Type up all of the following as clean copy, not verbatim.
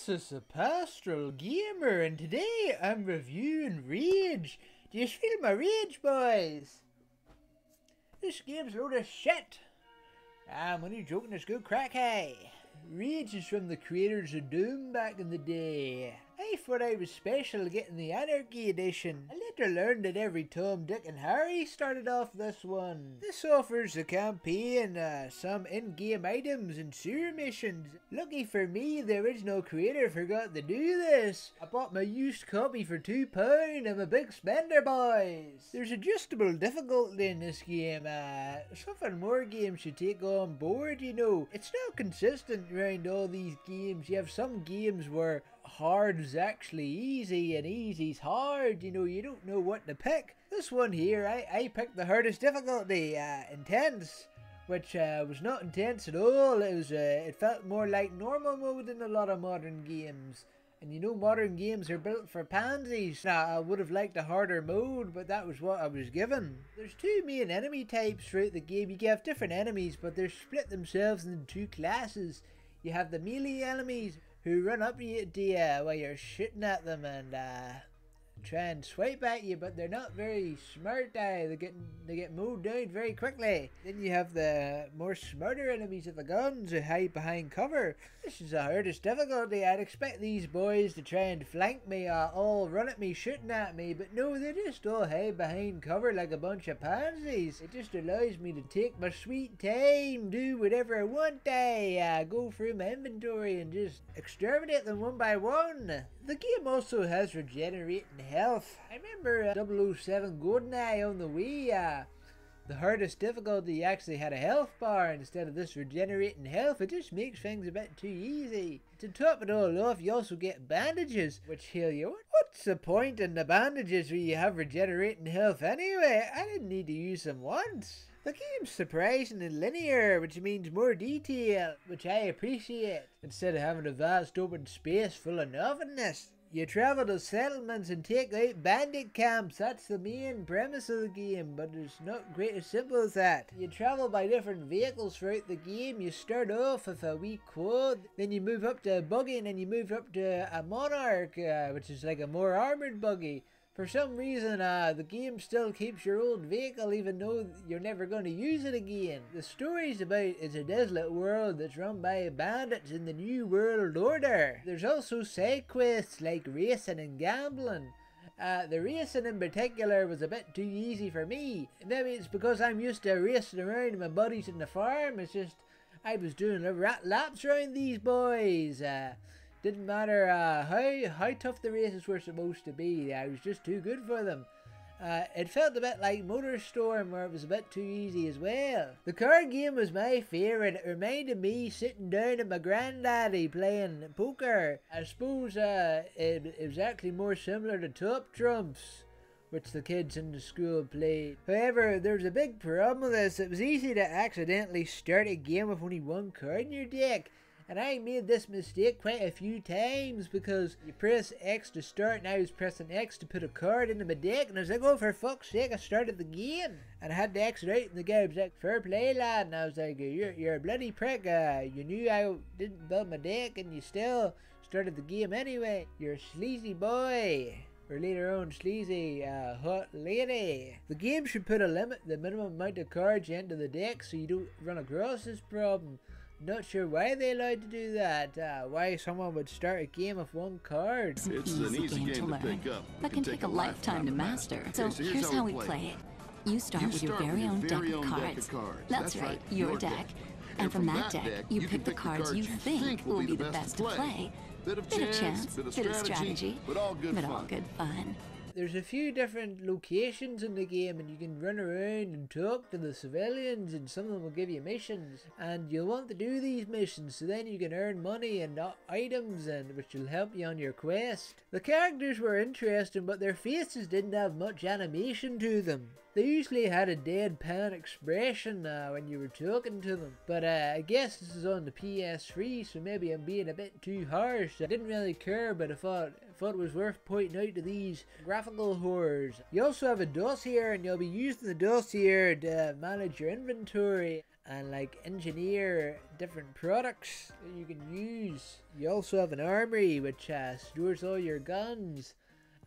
This is the Pastoral Gamer, and today I'm reviewing Rage. Do you feel my rage, boys? This game's a load of shit. I'm only joking, it's good crack, hey. Rage is from the creators of Doom back in the day. I thought I was special getting the Anarchy edition. I later learned that every Tom, Dick and Harry started off this one. This offers a campaign, some in-game items and sewer missions. Lucky for me, the original creator forgot to do this. I bought my used copy for £2. I'm a big spender, boys. There's adjustable difficulty in this game. Something more games should take on board, you know. It's not consistent around all these games. You have some games where hard is actually easy and easy's hard, you know, you don't know what to pick. This one here, I picked the hardest difficulty, intense, which was not intense at all. It felt more like normal mode in a lot of modern games. And you know, modern games are built for pansies. Now, I would have liked a harder mode, but that was what I was given. There's two main enemy types throughout the game. You can have different enemies, but they're split themselves into two classes. You have the melee enemies, who run up to you while you're shooting at them and try and swipe at you, but they're not very smart. They get mowed down very quickly. Then you have the more smarter enemies with the guns who hide behind cover. This is the hardest difficulty. I'd expect these boys to try and flank me, all run at me, shooting at me, but no, they just all hide behind cover like a bunch of pansies. It just allows me to take my sweet time, do whatever I want. Go through my inventory and just exterminate them one by one. The game also has regenerating health. I remember 007 GoldenEye on the Wii. The hardest difficulty actually had a health bar instead of this regenerating health. It just makes things a bit too easy. To top it all off, you also get bandages, which heal you. What's the point in the bandages where you have regenerating health anyway? I didn't need to use them once. The game's surprisingly linear, which means more detail, which I appreciate, instead of having a vast open space full of nothingness. You travel to settlements and take out bandit camps. That's the main premise of the game, but it's not quite as simple as that. You travel by different vehicles throughout the game. You start off with a wee quad, then you move up to a buggy, and then you move up to a monarch, which is like a more armoured buggy. For some reason, the game still keeps your old vehicle even though you're never going to use it again. The story's about is a desolate world that's run by bandits in the New World Order. There's also side quests like racing and gambling. The racing in particular was a bit too easy for me. Maybe it's because I'm used to racing around my buddies in the farm. It's just, I was doing laps around these boys. Didn't matter how tough the races were supposed to be. I was just too good for them. It felt a bit like MotorStorm, where it was a bit too easy as well. The card game was my favourite. It reminded me sitting down with my granddaddy playing poker. I suppose it was actually more similar to Top Trumps, which the kids in the school played. However, there's a big problem with this. It was easy to accidentally start a game with only one card in your deck. And I made this mistake quite a few times because you press X to start and I was pressing X to put a card into my deck and I was like, oh, for fuck's sake, I started the game. And I had to exit out and the guy was like, fair play, lad. And I was like, you're a bloody prick. You knew I didn't build my deck and you still started the game anyway. You're a sleazy boy. Or later on, sleazy, hot lady. The game should put a limit to the minimum amount of cards you enter the deck so you don't run across this problem. Not sure why they allowed to do that, why someone would start a game with one card. It's an easy game to pick up, but can take a lifetime to master. So here's how we play it. You start with your very own deck of cards. That's right, your deck. And from that deck, you pick the cards you think will be the best to play. Bit of chance, bit of strategy, but all good fun. There's a few different locations in the game and you can run around and talk to the civilians and some of them will give you missions. And you'll want to do these missions so then you can earn money and items and which will help you on your quest. The characters were interesting but their faces didn't have much animation to them. They usually had a deadpan expression when you were talking to them. But I guess this is on the PS3 so maybe I'm being a bit too harsh. I didn't really care but I thought it was worth pointing out to these graphical horrors. You also have a dossier and you'll be using the dossier to manage your inventory. and like engineer different products that you can use. You also have an armory which stores all your guns,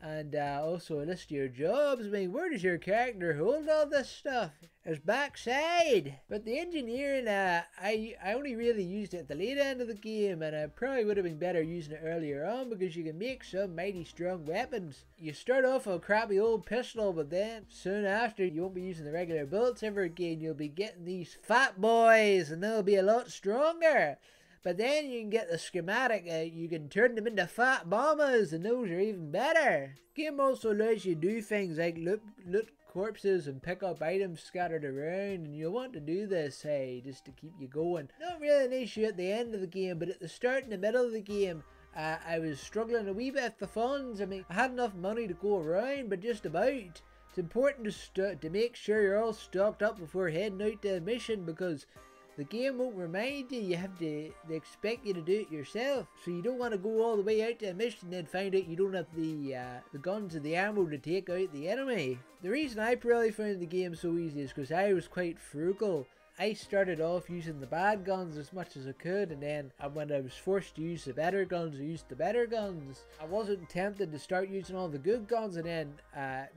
and also a list of your jobs. I mean, where does your character hold all this stuff? His backside. But the engineering, I only really used it at the late end of the game, and I probably would have been better using it earlier on, because you can make some mighty strong weapons. You start off with a crappy old pistol, but then soon after you won't be using the regular bullets ever again. You'll be getting these fat boys, and they'll be a lot stronger. But then you can get the schematic, you can turn them into fat bombers, and those are even better. The game also allows you to do things like loot corpses and pick up items scattered around, and you'll want to do this, hey, just to keep you going. Not really an issue at the end of the game, but at the start and the middle of the game, I was struggling a wee bit with the funds. I mean, I had enough money to go around, but just about. It's important to make sure you're all stocked up before heading out to a mission, because the game won't remind you. They expect you to do it yourself. So you don't want to go all the way out to a mission and then find out you don't have the guns and the ammo to take out the enemy. The reason I probably found the game so easy is because I was quite frugal. I started off using the bad guns as much as I could, and then when I was forced to use the better guns, I used the better guns. I wasn't tempted to start using all the good guns and then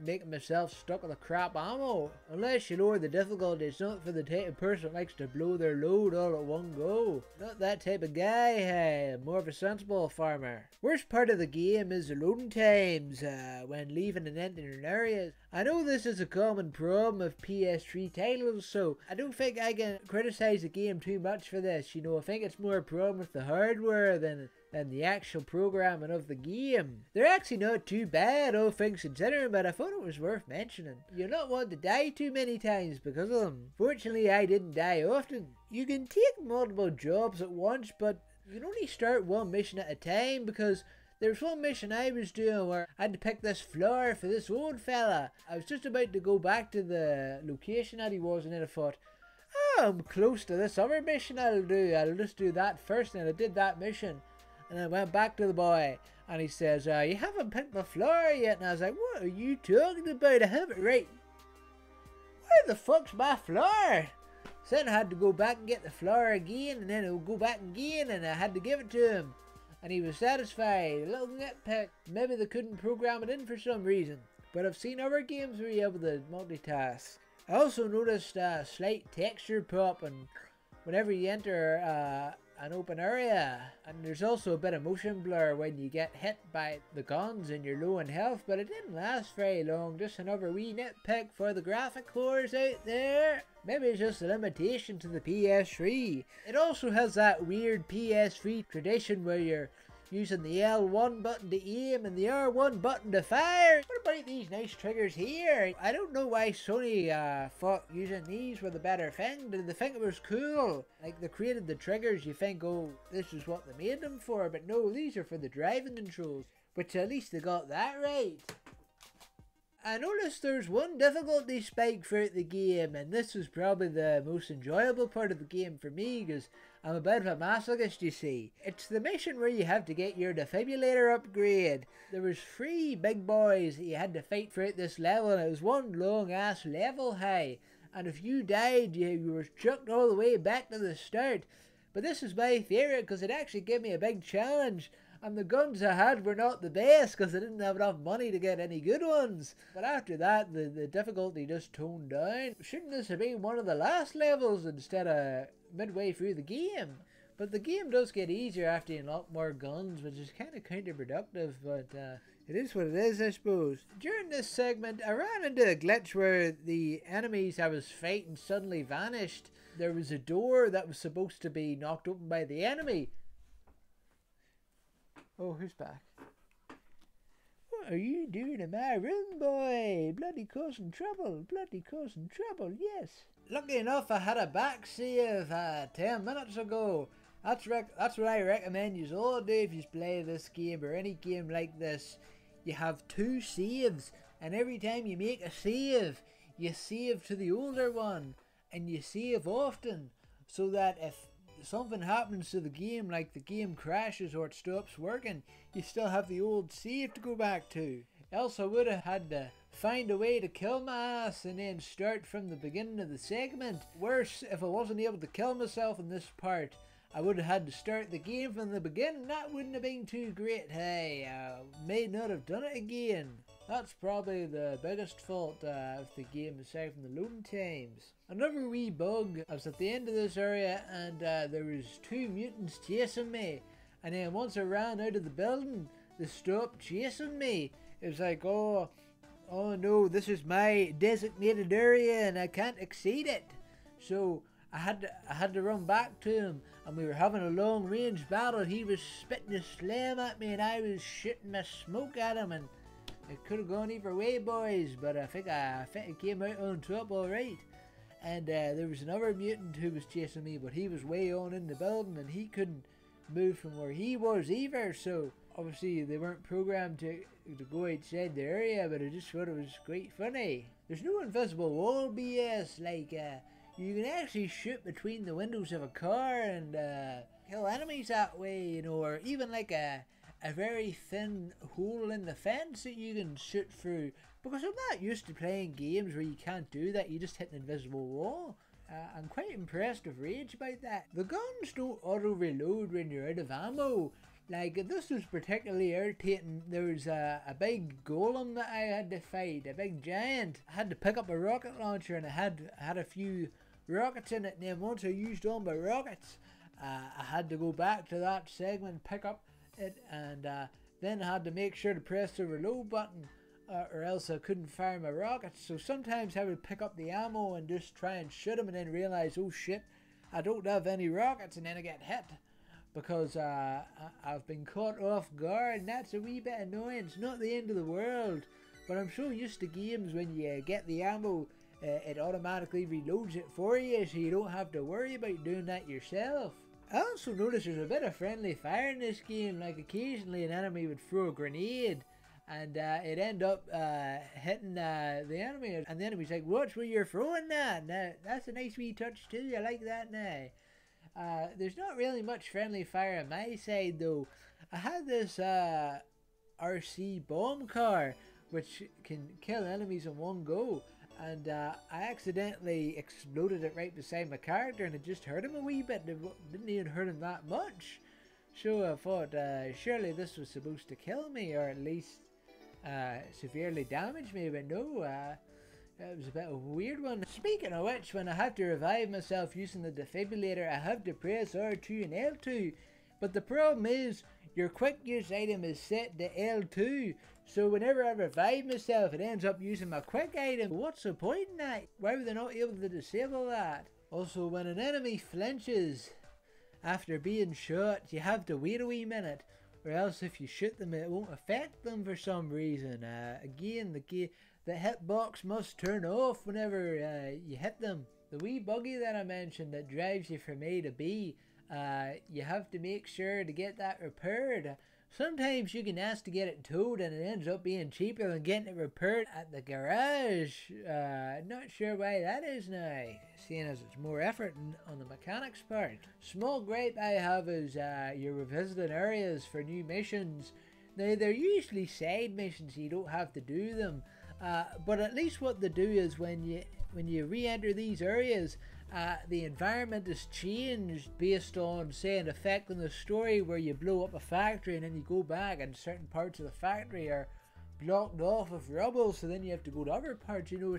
making myself stuck with the crap ammo. Unless you lower the difficulty, it's not for the type of person that likes to blow their load all at one go. Not that type of guy, hey, more of a sensible farmer. Worst part of the game is the loading times when leaving and entering areas. I know this is a common problem of PS3 titles, so I don't think I can criticize the game too much for this. You know, I think it's more a problem with the hardware than the actual programming of the game. They're actually not too bad, all things considering, but I thought it was worth mentioning. You'll not want to die too many times because of them. Fortunately, I didn't die often. You can take multiple jobs at once, but you can only start one mission at a time, because there was one mission I was doing where I had to pick this flower for this old fella. I was just about to go back to the location that he was, and then I thought, oh, I'm close to this other mission I'll just do that first, and I did that mission. And I went back to the boy, and he says, you haven't picked the flower yet. And I was like, what are you talking about? I have it right. Where the fuck's my flower? So then I had to go back and get the flower again, and then I would go back again, and I had to give it to him. And he was satisfied. A little nitpick. Maybe they couldn't program it in for some reason. But I've seen other games where you're able to multitask. I also noticed a slight texture pop and whenever you enter an open area. And there's also a bit of motion blur when you get hit by the guns and you're low in health. But it didn't last very long. Just another wee nitpick for the graphic cores out there. Maybe it's just a limitation to the PS3. It also has that weird PS3 tradition where you're using the L1 button to aim and the R1 button to fire. What about these nice triggers here? I don't know why Sony thought using these were the better thing. Did they think it was cool? Like, they created the triggers, you think, oh, this is what they made them for. But no, these are for the driving controls. Which at least they got that right. I noticed there's one difficulty spike throughout the game, and this was probably the most enjoyable part of the game for me, because I'm a bit of a masochist, you see. It's the mission where you have to get your defibrillator upgrade. There was 3 big boys that you had to fight throughout this level, and it was one long ass level high. And if you died, you were chucked all the way back to the start. But this is my favourite because it actually gave me a big challenge. And the guns I had were not the best because I didn't have enough money to get any good ones. But after that, the difficulty just toned down. Shouldn't this have been one of the last levels instead of midway through the game? But the game does get easier after you unlock more guns, which is kind of counterproductive, but it is what it is, I suppose. During this segment, I ran into a glitch where the enemies I was fighting suddenly vanished. There was a door that was supposed to be knocked open by the enemy. Oh, who's back? What are you doing in my room, boy? Bloody causing trouble. Bloody causing trouble, yes. Lucky enough, I had a back save 10 minutes ago. That's what I recommend you all do if you play this game or any game like this. You have 2 saves, and every time you make a save, you save to the older one, and you save often, so that if something happens to the game, like the game crashes or it stops working, you still have the old save to go back to. Else I would have had to find a way to kill my ass and then start from the beginning of the segment. Worse, if I wasn't able to kill myself in this part, I would have had to start the game from the beginning. That wouldn't have been too great. Hey, I may not have done it again. That's probably the biggest fault of the game, aside from the loading times. Another wee bug, I was at the end of this area and there was 2 mutants chasing me. And then once I ran out of the building, they stopped chasing me. It was like, oh no, this is my designated area and I can't exceed it. So I had to run back to him, and we were having a long range battle. He was spitting his slam at me and I was shooting my smoke at him, and it could have gone either way, boys, but I think I came out on top alright. And there was another mutant who was chasing me, but he was way on in the building and he couldn't move from where he was either, so obviously they weren't programmed to go outside the area, but I just thought it was quite funny. There's no invisible wall BS, like you can actually shoot between the windows of a car and kill enemies that way, you know, or even like a very thin hole in the fence that you can shoot through, because I'm not used to playing games where you can't do that, you just hit an invisible wall. I'm quite impressed with Rage about that. The guns don't auto-reload when you're out of ammo. Like, this was particularly irritating. There was a big golem that I had to fight, a big giant. I had to pick up a rocket launcher and I had a few rockets in it, and then once I used all my rockets, I had to go back to that segment, pick up it, and then I had to make sure to press the reload button. Or else I couldn't fire my rockets. So sometimes I would pick up the ammo and just try and shoot him and then realize, oh shit, I don't have any rockets, and then I get hit because I've been caught off guard, and that's a wee bit annoying. It's not the end of the world, but I'm so used to games when you get the ammo, it automatically reloads it for you, so you don't have to worry about doing that yourself. I also noticed there's a bit of friendly fire in this game, like occasionally an enemy would throw a grenade and it end up hitting the enemy, and the enemy's like, watch where you're throwing that. Now, that's a nice wee touch too, I like that now. There's not really much friendly fire on my side though. I had this RC bomb car which can kill enemies in one go, and I accidentally exploded it right beside my character and it just hurt him a wee bit. It didn't even hurt him that much. So I thought surely this was supposed to kill me, or at least severely damage me, but no, it was a bit of a weird one. Speaking of which, when I had to revive myself using the defibrillator, I have to press R2 and L2, but the problem is your quick use item is set to L2, so whenever I revive myself it ends up using my quick item. What's the point in that? Why were they not able to disable that? Also, when an enemy flinches after being shot, you have to wait a wee minute, or else if you shoot them it won't affect them for some reason. Again, the hitbox must turn off whenever you hit them. The wee buggy that I mentioned that drives you from A to B, you have to make sure to get that repaired. Sometimes you can ask to get it towed and it ends up being cheaper than getting it repaired at the garage. Not sure why that is now, seeing as it's more effort on the mechanic's part. Small gripe I have is you're revisiting areas for new missions. Now they're usually side missions, so you don't have to do them. But at least what they do is when you re-enter these areas, the environment is changed based on, say, an effect in the story where you blow up a factory and then you go back and certain parts of the factory are blocked off with rubble, so then you have to go to other parts. You know,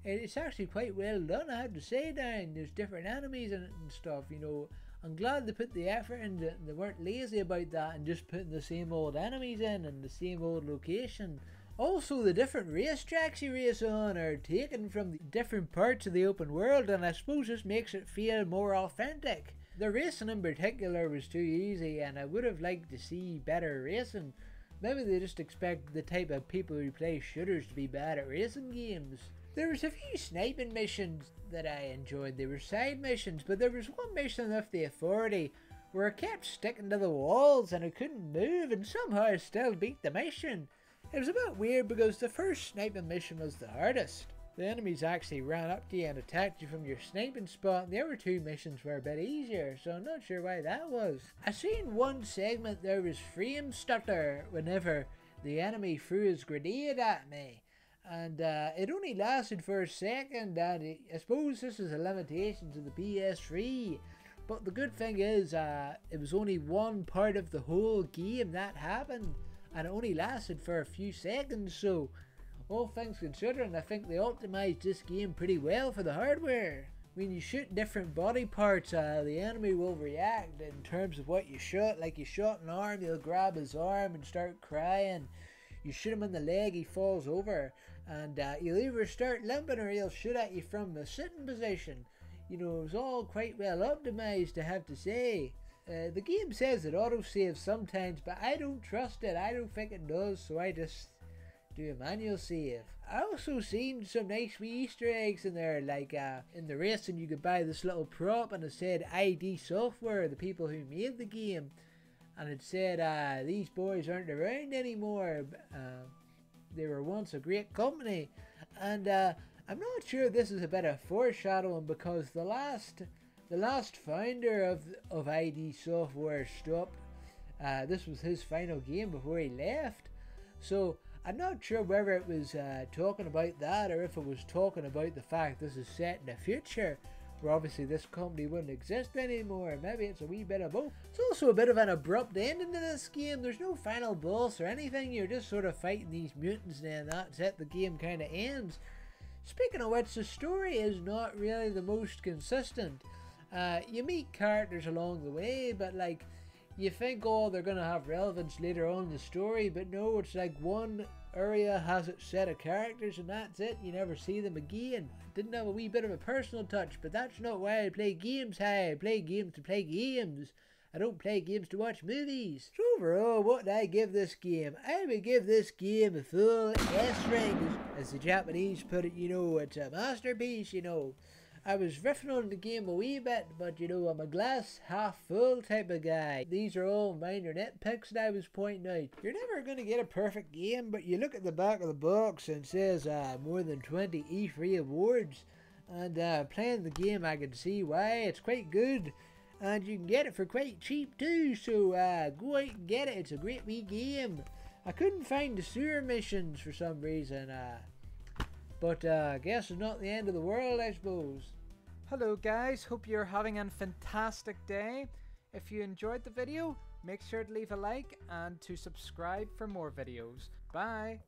it's actually quite well done, I have to say. Down there's different enemies and stuff, you know. I'm glad they put the effort in, they weren't lazy about that and just putting the same old enemies in and the same old location. Also, the different racetracks you race on are taken from the different parts of the open world, and I suppose this makes it feel more authentic. The racing in particular was too easy, and I would have liked to see better racing. Maybe they just expect the type of people who play shooters to be bad at racing games. There was a few sniping missions that I enjoyed. They were side missions, but there was one mission with the Authority where I kept sticking to the walls and I couldn't move, and somehow I still beat the mission. It was a bit weird because the first sniping mission was the hardest. The enemies actually ran up to you and attacked you from your sniping spot, and the other two missions were a bit easier, so I'm not sure why that was. I seen one segment there was frame stutter whenever the enemy threw his grenade at me. And it only lasted for a second, and I suppose this is a limitation to the PS3. But the good thing is, it was only one part of the whole game that happened, and it only lasted for a few seconds, so all things considering, I think they optimized this game pretty well for the hardware. When you shoot different body parts, the enemy will react in terms of what you shot. Like you shot an arm, he'll grab his arm and start crying. You shoot him in the leg, he falls over, and he'll either start limping or he'll shoot at you from a sitting position. You know, it was all quite well optimized, I have to say. The game says it autosaves sometimes, but I don't trust it. I don't think it does, so I just do a manual save. I also seen some nice wee Easter eggs in there, like in the racing you could buy this little prop and it said ID Software, the people who made the game. And it said, these boys aren't around anymore. They were once a great company. And I'm not sure this is a bit of foreshadowing, because the last founder of ID Software stopped. This was his final game before he left. So I'm not sure whether it was talking about that, or if it was talking about the fact this is set in the future, where obviously this company wouldn't exist anymore. Maybe it's a wee bit of both. It's also a bit of an abrupt ending to this game. There's no final boss or anything. You're just sort of fighting these mutants, and then that's it. The game kind of ends. Speaking of which, the story is not really the most consistent. You meet characters along the way, but like, you think, oh, they're going to have relevance later on in the story, but no, it's like one area has its set of characters and that's it. You never see them again. Didn't have a wee bit of a personal touch, but that's not why I play games. I play games to play games. I don't play games to watch movies. So overall, what do I give this game? I would give this game a full S ring. As the Japanese put it, you know, it's a masterpiece, you know. I was riffing on the game a wee bit, but you know, I'm a glass half full type of guy. These are all minor nitpicks that I was pointing out. You're never going to get a perfect game, but you look at the back of the box and it says more than 20 E3 awards. And playing the game, I can see why. It's quite good. And you can get it for quite cheap too, so go out and get it. It's a great wee game. I couldn't find the sewer missions for some reason, but I guess it's not the end of the world, I suppose. Hello guys, hope you're having a fantastic day. If you enjoyed the video, make sure to leave a like and to subscribe for more videos. Bye!